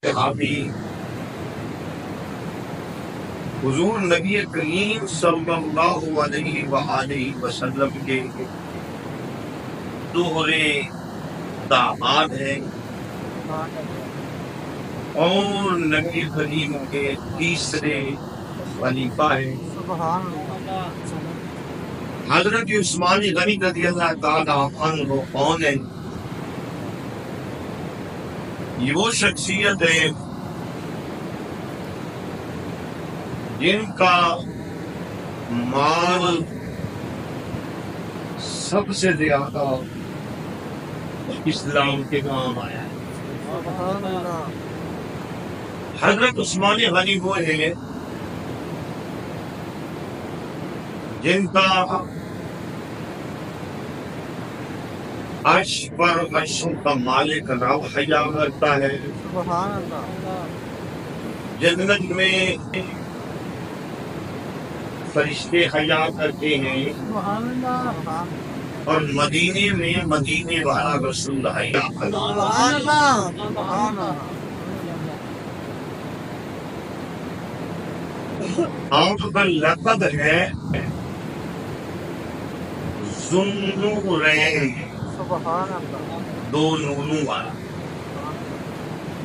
صحابی حضور نبی کریم صلی اللہ علیہ وآلہ وسلم کے دوہرے داماد ہیں اور نبی کریم کے تیسرے خلیفہ ہیں۔ حضرت عثمان غنی رضی اللہ تعالیٰ عنہ کون ہیں؟ یہ وہ شخصیت ہے جن کا مال سب سے زیادہ اسلام کے کام آیا ہے۔ حضرت عثمان غنی وہ ہیں جن کا عرش پر عرشوں کا مالک رب حیا کرتا ہے۔ جنت میں فرشتے حیا کرتے ہیں اور مدینے میں مدینے والا رسول حیا کرتا ہے۔ آپ کا لقب ہے ذوالنورین، دو نوروں والا،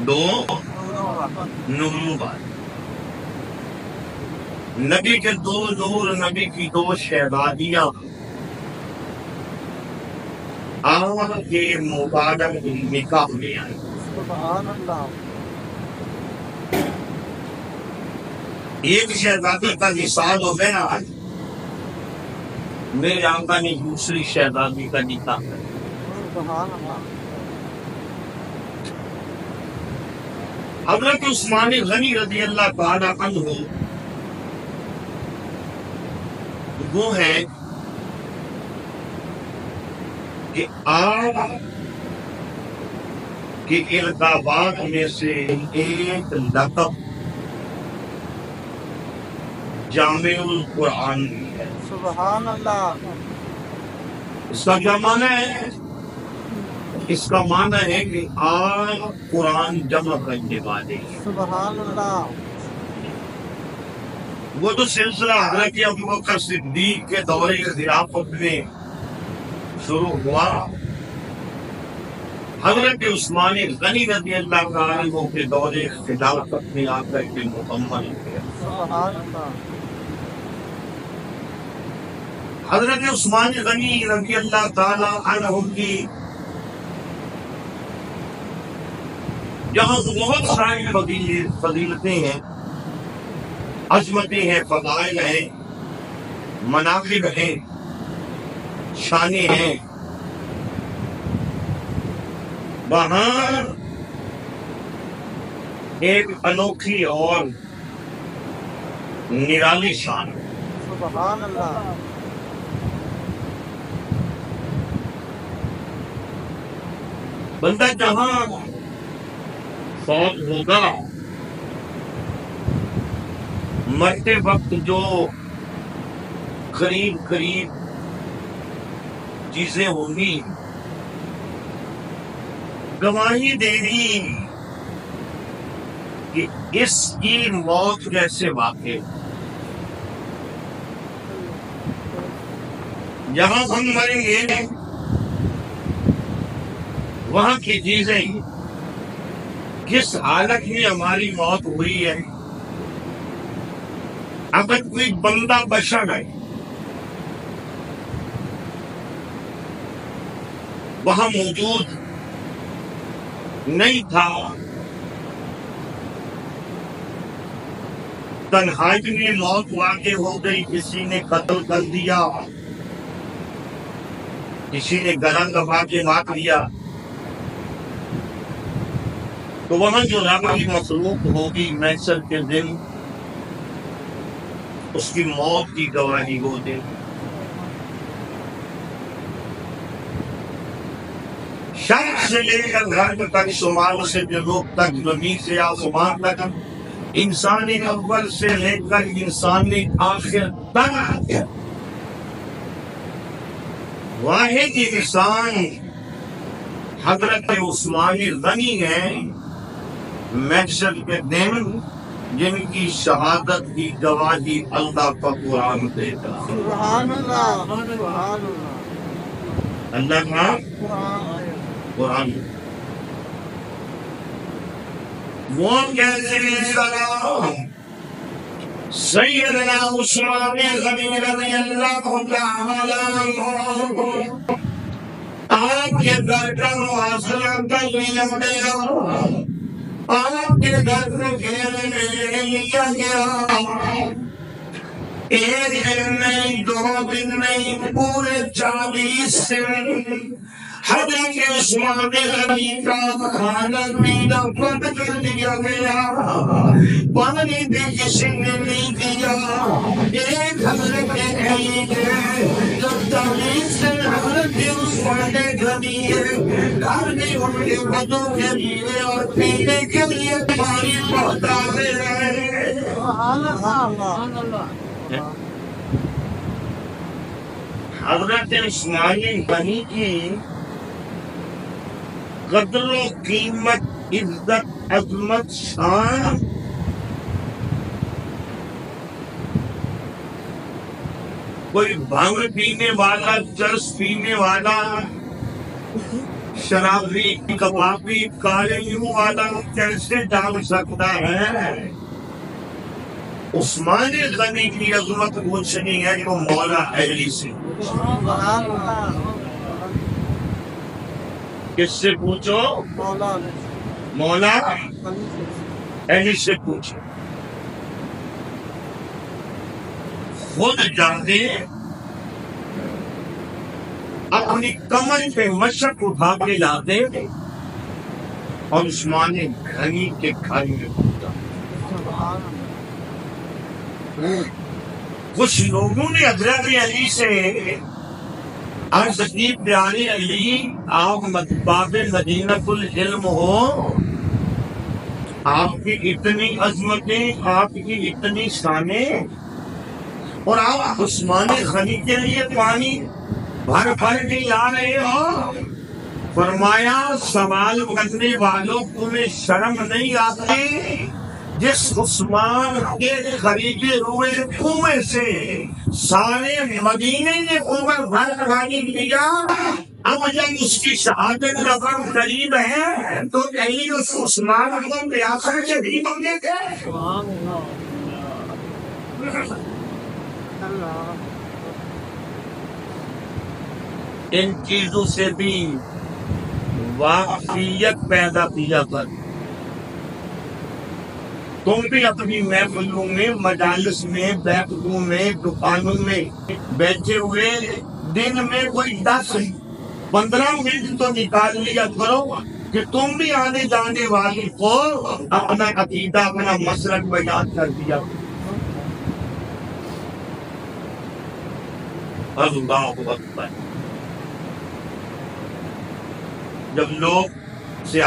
دو نوروں والا۔ نبی کے دو نور، نبی کی دو شہزادیاں آپ کے مبارک نکاح میں آئی۔ ایک شہزادی کا وصال ہو گیا، میرے آقا نے دوسری شہزادی کا نکاح کیا۔ حضرت عثمان غنی رضی اللہ تعالیٰ عنہ وہ ہے کہ آپ کے القابات میں سے ایک لقب جامع القرآن بھی ہے۔ سبحان اللہ۔ اس کا کیا معنی ہے؟ اس کا معنی ہے کہ آپ قرآن جمع کرنے والے ہیں۔ سبحان اللہ۔ وہ تو سلسلہ حضرت ابوبکر صدیق کے دور خلافت میں شروع ہوا، حضرت عثمان غنی رضی اللہ عنہ کے دور خلافت میں آ کر کے مکمل ہوا۔ سبحان اللہ۔ حضرت عثمان غنی رضی اللہ تعالیٰ عنہ کی جہاں بہت ساری فضیلتیں ہیں، عظمتیں ہیں، فضائل ہیں، مناقب ہیں، شانیں ہیں، وہاں ایک انوکھی اور نرالی شان ہے۔ سبحان اللہ۔ بندہ جہاں فوت ہوگا، مرتے وقت جو قریب قریب چیزیں ہوں گی گواہی دے گی کہ اس کی موت کیسے واقع۔ جہاں ہم مریں گے وہاں کی چیزیں کس حالت میں ہماری موت ہوئی ہے، اگر کوئی بندہ بچا گئے وہاں موجود نہیں تھا، تنہائی میں موت واقع ہو گئی، کسی نے قتل کر دیا، کسی نے گلا دبا کے مار دیا، تو وہاں جو رب کی مخلوق ہوگی محشر کے دن اس کی موت کی گواہی وہ دے گی۔ شرق سے لے کر غرب تک، شمال سے جنوب تک، زمین سے آسمان تک، انسانی اول سے لے کر انسانی آخر تک واحد انسان حضرت عثمان غنی ہیں محشر کے دن جن کی شہادت کی گواہی اللہ کا قرآن دیتا ہے۔ سبحان اللہ، سبحان اللہ، اللہ کا قرآن۔ وہ کیسے سلام سیدنا عثمان غنی رضی اللہ تعالی عنہ آپ کے در کا محاصرہ کر لیا گیا، آپ کے در کو گھیرے میں لے لیا گیا۔ ایک دن نہیں، دو دن نہیں، پورے 40 دن حضرت عثمان غنی کا کھانا پینا بند کر دیا گیا، پانی بھی کسی نے نہیں دیا۔ ایک حضرت علی ہے جو 40 دن حضرت عثمان غنی ہے، گھر میں ان کے وضو کے لیے اور پینے کے لیے پانی پہنچاتے رہے۔ سبحان اللہ، حضرت عثمان غنی کی قدر و قیمت، عزت، عظمت، شان کوئی بھنگ پینے والا، چرس پینے والا، شرابی، کبابی، کاریوں والا کیسے جان سکتا ہے؟ عثمان غنی کی عظمت پوچھنی ہے تو مولا علی سے۔ سبحان اللہ، کس سے پوچھو؟ مولا علی سے پوچھو۔ خود جاتے اپنی کمر پہ مشق اٹھا کے لاتے اور عثمان غنی کے گھر میں ہوتا۔ کچھ لوگوں نے حضرت علی سے عرض کی، پیارے علی آپ باب مدینۃ العلم ہو، آپ کی اتنی عظمتیں، آپ کی اتنی شانیں، اور آپ عثمان غنی کے لیے پانی بھر بھر کے لا رہے ہو۔ فرمایا سوال کرنے والوں تمہیں شرم نہیں آتی؟ جس عثمان کے خریدے ہوئے کنویں سے سارے مدینے نے کنواں بھر پانی پیا، اب جب اس کی شہادت کا وقت قریب ہے تو کہیں اس عثمان کو پیاسا کے بھی مانگے تھے؟ ان چیزوں سے بھی واقفیت پیدا کیا کر۔ تم بھی اپنی محفلوں میں، مجالس میں، بیٹھکوں میں، دکانوں میں بیٹھے ہوئے دن میں کوئی 10-15 منٹ تو نکال لیا کرو کہ تم بھی آنے جانے والے کو اپنا عقیدہ، اپنا مسلک بیان کر دیا۔ اللہ اکبر۔ جب لوگ سے